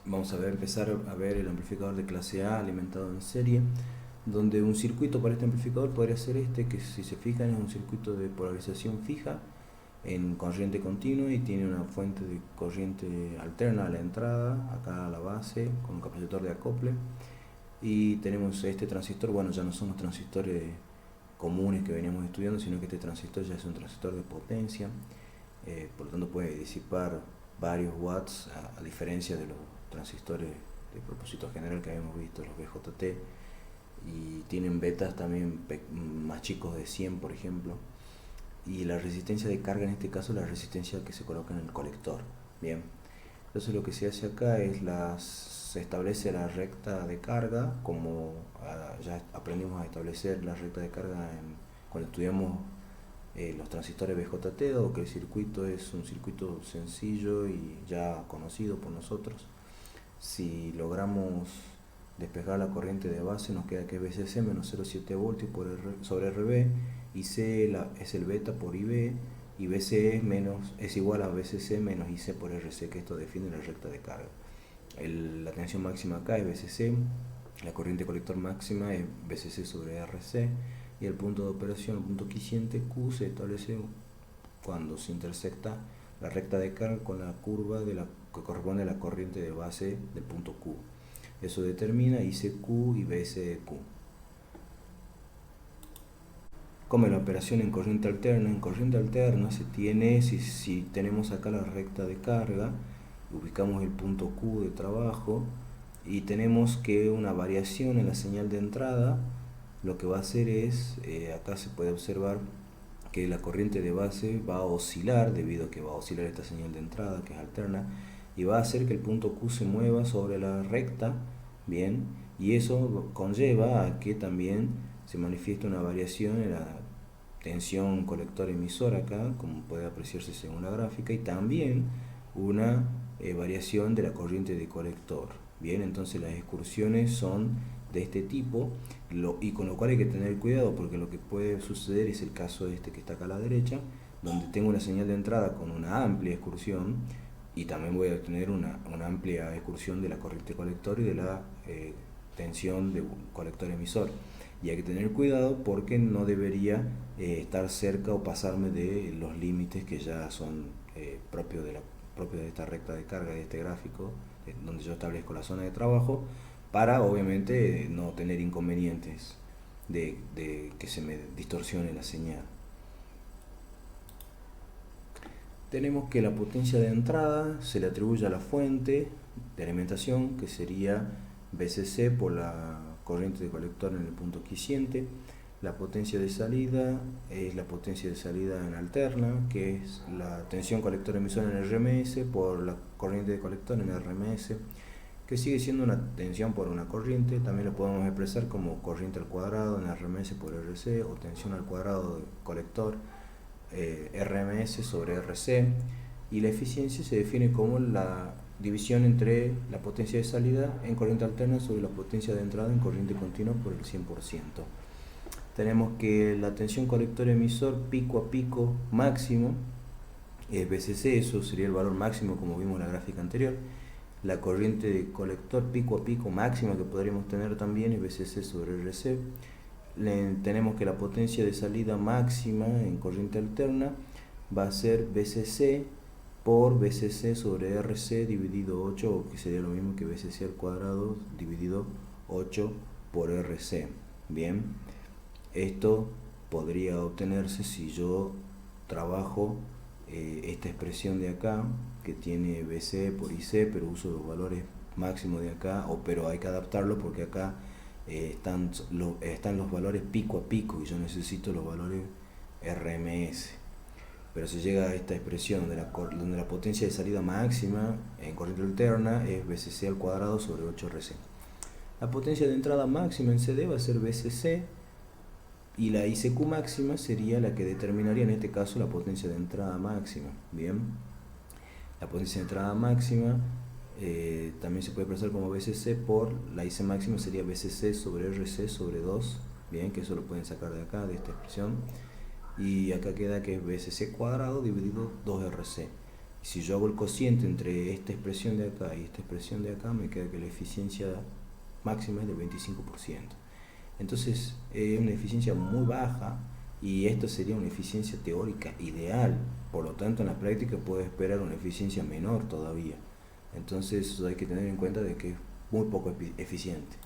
Vamos a empezar a ver el amplificador de clase A alimentado en serie, donde un circuito para este amplificador podría ser este, que si se fijan es un circuito de polarización fija en corriente continua y tiene una fuente de corriente alterna a la entrada, acá a la base, con un capacitor de acople. Y tenemos este transistor, bueno, ya no son los transistores comunes que veníamos estudiando, sino que este transistor ya es un transistor de potencia, por lo tanto puede disipar varios watts, a diferencia de los transistores de propósito general que habíamos visto, los BJT, y tienen betas también más chicos de 100, por ejemplo. Y la resistencia de carga en este caso es la resistencia que se coloca en el colector. Bien, entonces lo que se hace acá es se establece la recta de carga, como ya aprendimos a establecer la recta de carga cuando estudiamos los transistores BJT, o que el circuito es un circuito sencillo y ya conocido por nosotros. Si logramos despejar la corriente de base, nos queda que es VCC menos 0,7 voltios sobre RB, y C es el beta por IB, y BC es igual a VCC menos IC por RC, que esto define la recta de carga. La tensión máxima acá es VCC, la corriente colector máxima es VCC sobre RC, y el punto de operación, el punto quiescente Q, se establece cuando se intersecta la recta de carga con la curva que corresponde a la corriente de base del punto Q. Eso determina ICQ y BCQ. Como la operación en corriente alterna se tiene, si tenemos acá la recta de carga, ubicamos el punto Q de trabajo y tenemos que una variación en la señal de entrada, lo que va a hacer es, acá se puede observar que la corriente de base va a oscilar, debido a que va a oscilar esta señal de entrada que es alterna, y va a hacer que el punto Q se mueva sobre la recta, bien, y eso conlleva a que también se manifieste una variación en la tensión colector emisor acá, como puede apreciarse según la gráfica, y también una variación de la corriente de colector. Bien, entonces las excursiones son de este tipo, y con lo cual hay que tener cuidado, porque lo que puede suceder es el caso este que está acá a la derecha, donde tengo una señal de entrada con una amplia excursión, y también voy a tener una amplia excursión de la corriente colector y de la tensión de colector emisor. Y hay que tener cuidado porque no debería estar cerca o pasarme de los límites que ya son propios de esta recta de carga, de este gráfico, donde yo establezco la zona de trabajo, para obviamente no tener inconvenientes de que se me distorsione la señal. Tenemos que la potencia de entrada se le atribuye a la fuente de alimentación, que sería VCC por la corriente de colector en el punto quiescente. La potencia de salida es la potencia de salida en alterna, que es la tensión colector emisor en RMS por la corriente de colector en RMS, que sigue siendo una tensión por una corriente. También lo podemos expresar como corriente al cuadrado en RMS por RC, o tensión al cuadrado de colector RMS sobre RC. Y la eficiencia se define como la división entre la potencia de salida en corriente alterna sobre la potencia de entrada en corriente continua por el 100%. Tenemos que la tensión colector emisor pico a pico máximo es VCC, eso sería el valor máximo como vimos en la gráfica anterior. La corriente de colector pico a pico máxima que podríamos tener también es VCC sobre RC. Tenemos que la potencia de salida máxima en corriente alterna va a ser VCC por VCC sobre RC dividido 8, o que sería lo mismo que VCC al cuadrado dividido 8 por RC. Bien, esto podría obtenerse si yo trabajo esta expresión de acá, que tiene VC por IC, pero uso los valores máximos de acá, pero hay que adaptarlo porque acá están los valores pico a pico y yo necesito los valores RMS. Pero se llega a esta expresión donde la potencia de salida máxima en corriente alterna es VCC al cuadrado sobre 8RC. La potencia de entrada máxima en CD va a ser VCC, y la ICQ máxima sería la que determinaría en este caso la potencia de entrada máxima. Bien, la potencia de entrada máxima también se puede expresar como VCC por la IC máxima, sería VCC sobre RC sobre 2. Bien, que eso lo pueden sacar de acá, de esta expresión. Y acá queda que es VCC cuadrado dividido 2RC. Si yo hago el cociente entre esta expresión de acá y esta expresión de acá, me queda que la eficiencia máxima es del 25%. Entonces es una eficiencia muy baja y esto sería una eficiencia teórica ideal. Por lo tanto, en la práctica puedo esperar una eficiencia menor todavía. Entonces hay que tener en cuenta de que es muy poco eficiente.